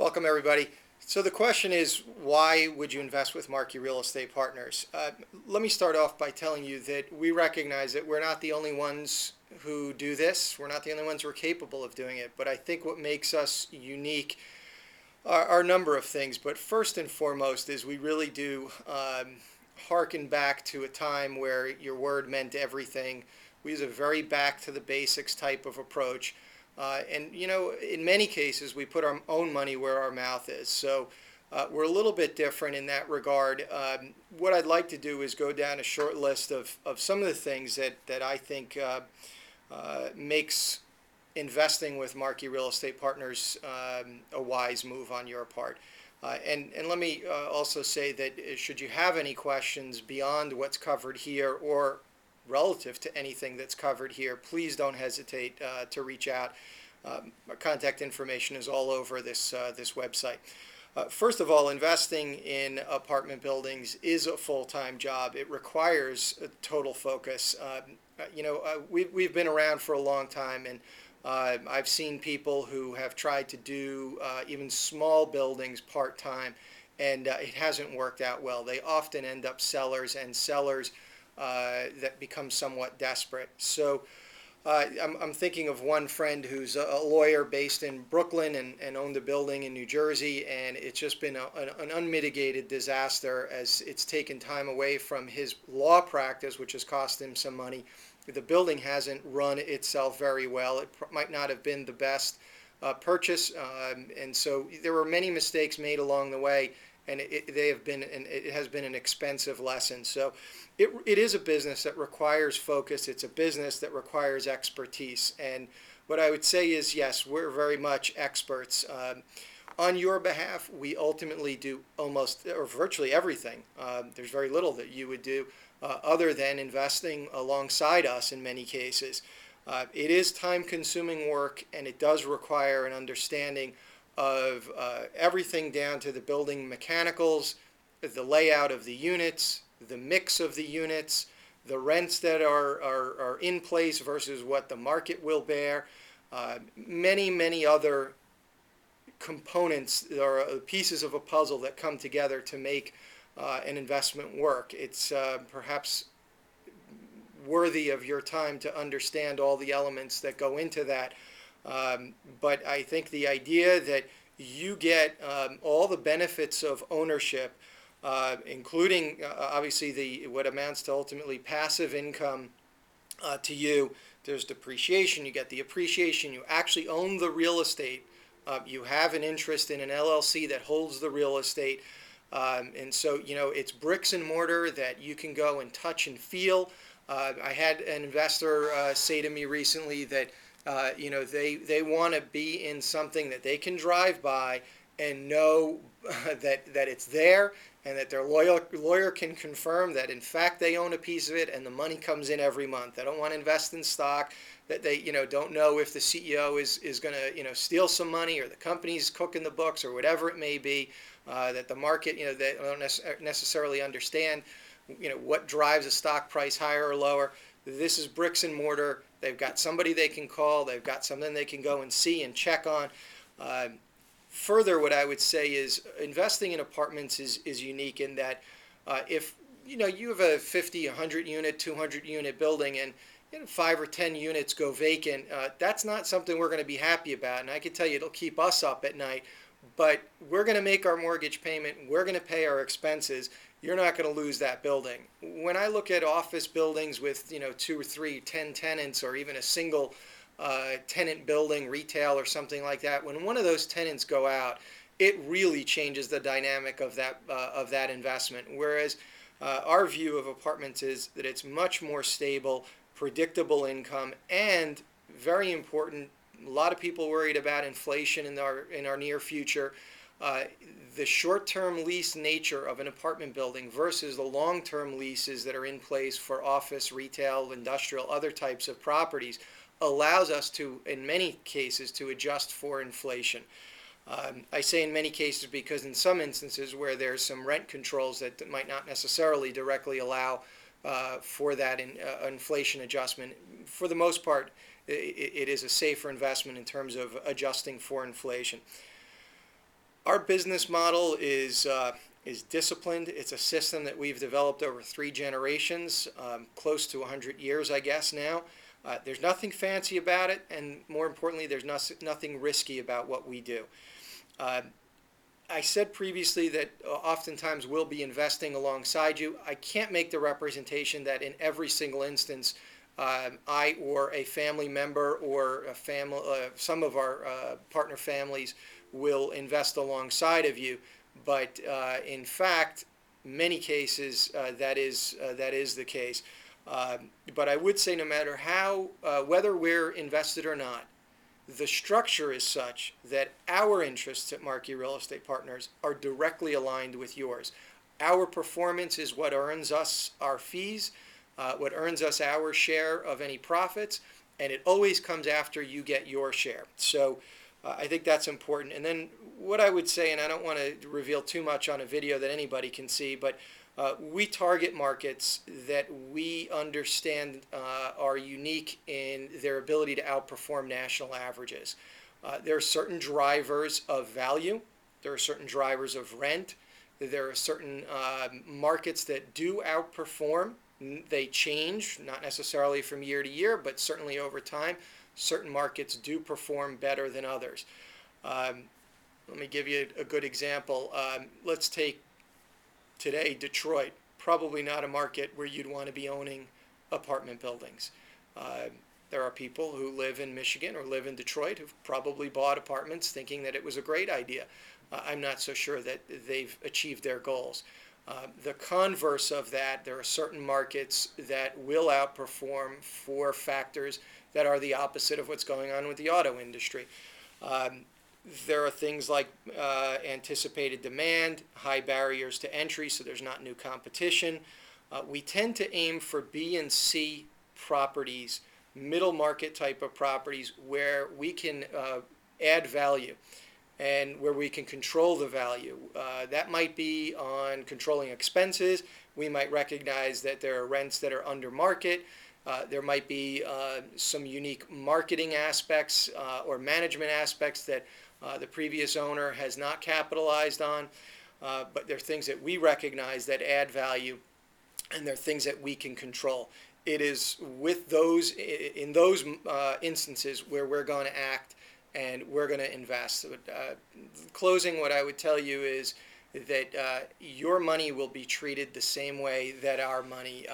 Welcome, everybody. So the question is, why would you invest with Marchi Real Estate Partners? Let me start off by telling you that we recognize that we're not the only ones who do this. We're not the only ones who are capable of doing it. But I think what makes us unique are a number of things. But first and foremost is we really do hearken back to a time where your word meant everything. We use a very back to the basics type of approach. And in many cases, we put our own money where our mouth is. So we're a little bit different in that regard. What I'd like to do is go down a short list of some of the things that I think makes investing with Marchi Real Estate Partners a wise move on your part. And let me also say that should you have any questions beyond what's covered here or relative to anything that's covered here, please don't hesitate to reach out. Our contact information is all over this website. First of all, investing in apartment buildings is a full-time job. It requires a total focus. We've been around for a long time, and I've seen people who have tried to do even small buildings part-time, and it hasn't worked out well. They often end up sellers that become somewhat desperate. So I'm thinking of one friend who's a lawyer based in Brooklyn and owned a building in New Jersey, and it's just been an unmitigated disaster as it's taken time away from his law practice, which has cost him some money. The building hasn't run itself very well. It might not have been the best purchase, and so there were many mistakes made along the way, and it has been an expensive lesson. So it is a business that requires focus. It's a business that requires expertise. And what I would say is, yes, we're very much experts. On your behalf, we ultimately do almost or virtually everything. There's very little that you would do other than investing alongside us in many cases. It is time-consuming work, and it does require an understanding of everything down to the building mechanicals, the layout of the units, the mix of the units, the rents that are in place versus what the market will bear, many other components or pieces of a puzzle that come together to make an investment work. It's perhaps worthy of your time to understand all the elements that go into that. But I think the idea that you get all the benefits of ownership, including obviously what amounts to ultimately passive income to you. There's depreciation, you get the appreciation, you actually own the real estate, you have an interest in an LLC that holds the real estate, and so it's bricks and mortar that you can go and touch and feel. I had an investor say to me recently that they want to be in something that they can drive by and know that it's there, and that their lawyer can confirm that in fact they own a piece of it and the money comes in every month. They don't want to invest in stock that they don't know if the CEO is going to steal some money, or the company's cooking the books, or whatever it may be, that the market they don't necessarily understand what drives a stock price higher or lower. This is bricks and mortar. They've got somebody they can call. They've got something they can go and see and check on. Further, what I would say is investing in apartments is unique in that if you have a 50, 100 unit, 200 unit building, and 5 or 10 units go vacant, that's not something we're going to be happy about. And I can tell you it'll keep us up at night. But we're going to make our mortgage payment. We're going to pay our expenses. You're not going to lose that building. When I look at office buildings with 2 or 3, 10 tenants, or even a single tenant building, retail or something like that, when one of those tenants go out, it really changes the dynamic of that investment. Whereas our view of apartments is that it's much more stable, predictable income, and very important. A lot of people worried about inflation in our near future. The short-term lease nature of an apartment building versus the long-term leases that are in place for office, retail, industrial, other types of properties allows us to, in many cases, to adjust for inflation. I say in many cases because in some instances where there's some rent controls that might not necessarily directly allow for that inflation adjustment, for the most part, it is a safer investment in terms of adjusting for inflation. Our business model is disciplined. It's a system that we've developed over 3 generations, close to 100 years, I guess now. There's nothing fancy about it, and more importantly, there's nothing risky about what we do. Uh, I said previously that oftentimes we'll be investing alongside you. I can't make the representation that in every single instance I or a family member or a family, some of our partner families will invest alongside of you. But in fact, many cases that is the case. But I would say no matter how, whether we're invested or not, the structure is such that our interests at Marchi Real Estate Partners are directly aligned with yours. Our performance is what earns us our fees, what earns us our share of any profits, and it always comes after you get your share. So I think that's important. And then what I would say, and I don't want to reveal too much on a video that anybody can see, but we target markets that we understand are unique in their ability to outperform national averages. There are certain drivers of value. There are certain drivers of rent. There are certain markets that do outperform. They change, not necessarily from year to year, but certainly over time. Certain markets do perform better than others. Let me give you a good example. Let's take today Detroit. Probably not a market where you'd want to be owning apartment buildings. There are people who live in Michigan or live in Detroit who've probably bought apartments thinking that it was a great idea. I'm not so sure that they've achieved their goals. The converse of that, there are certain markets that will outperform for factors that are the opposite of what's going on with the auto industry. There are things like anticipated demand, high barriers to entry, so there's not new competition. We tend to aim for B and C properties, middle market type of properties where we can add value and where we can control the value. That might be on controlling expenses. We might recognize that there are rents that are under market. There might be some unique marketing aspects or management aspects that the previous owner has not capitalized on. But there are things that we recognize that add value, and there are things that we can control. It is with those, in those instances where we're going to act and we're going to invest. Closing, what I would tell you is that your money will be treated the same way that our money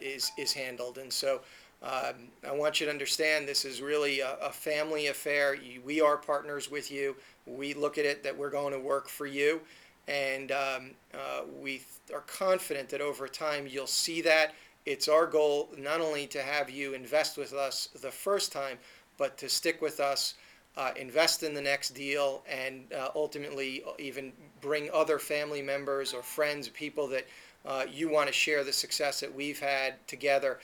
is handled. And so I want you to understand this is really a family affair. We are partners with you. We look at it that we're going to work for you. And we are confident that over time you'll see that. It's our goal not only to have you invest with us the first time, but to stick with us, invest in the next deal, and ultimately even bring other family members or friends, people that you want to share the success that we've had together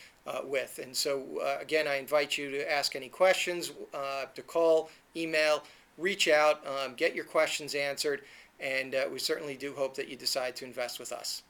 with. And so again, I invite you to ask any questions, to call, email, reach out, get your questions answered, and we certainly do hope that you decide to invest with us.